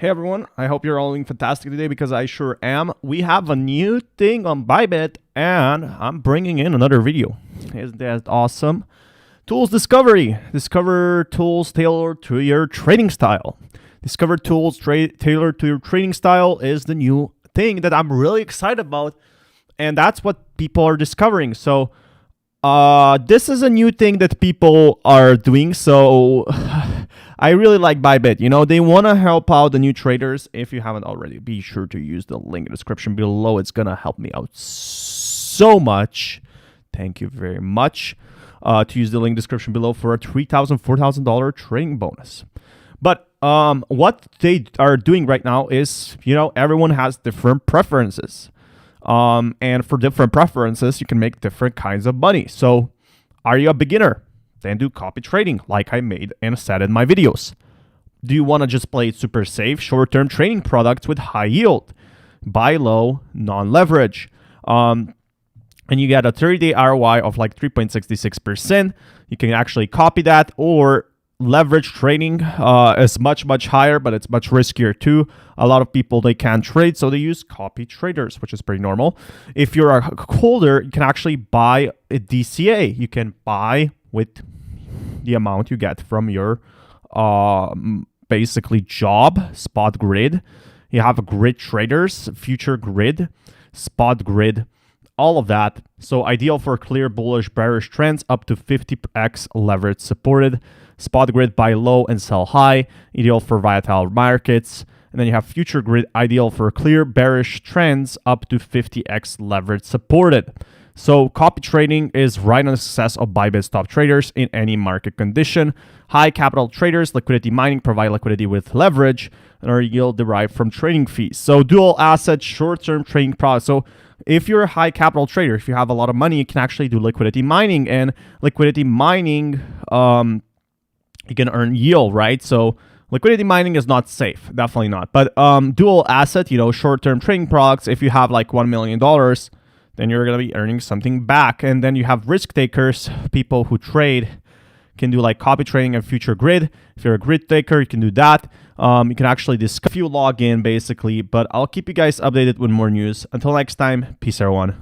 Hey everyone, I hope you're all doing fantastic today because I sure am. We have a new thing on BYBIT and I'm bringing in another video. Isn't that awesome? Tools discovery. Discover tools tailored to your trading style. Discover tools tailored to your trading style is the new thing that I'm really excited about, and that's what people are discovering. So this is a new thing that people are doing. So I really like BYBIT. You know, they want to help out the new traders. If you haven't already, be sure to use the link in the description below. It's going to help me out so much. Thank you very much. To use the link description below for a $3,000, $4,000 trading bonus. But what they are doing right now is, you know, everyone has different preferences. And for different preferences, you can make different kinds of money. So are you a beginner? Then do copy trading like I made and said in my videos. Do you want to just play super safe, short-term trading products with high yield? Buy low, non-leverage. And you get a 30-day ROI of like 3.66%. You can actually copy that, or leverage trading is much higher, but it's much riskier too. A lot of people, they can't trade, so they use copy traders, which is pretty normal. If you're a holder, you can actually buy a DCA. You can buy with the amount you get from your basically job, spot grid. You have grid traders, future grid, spot grid, all of that. So ideal for clear bullish, bearish trends, up to 50x leverage supported. Spot grid, buy low and sell high, ideal for volatile markets. And then you have future grid, ideal for clear bearish trends, up to 50x leverage supported. So copy trading is right on the success of BYBIT's top traders in any market condition. High capital traders, liquidity mining, provide liquidity with leverage, and are yield derived from trading fees. So dual asset, short-term trading products. So if you're a high capital trader, if you have a lot of money, you can actually do liquidity mining. And liquidity mining, you can earn yield, right? So liquidity mining is not safe, definitely not. But dual asset, you know, short-term trading products, if you have like $1 million, then you're going to be earning something back. And then you have risk takers, people who trade, can do like copy trading and future grid. If you're a grid taker, you can do that. You can actually discuss if you log in basically, but I'll keep you guys updated with more news. Until next time, peace everyone.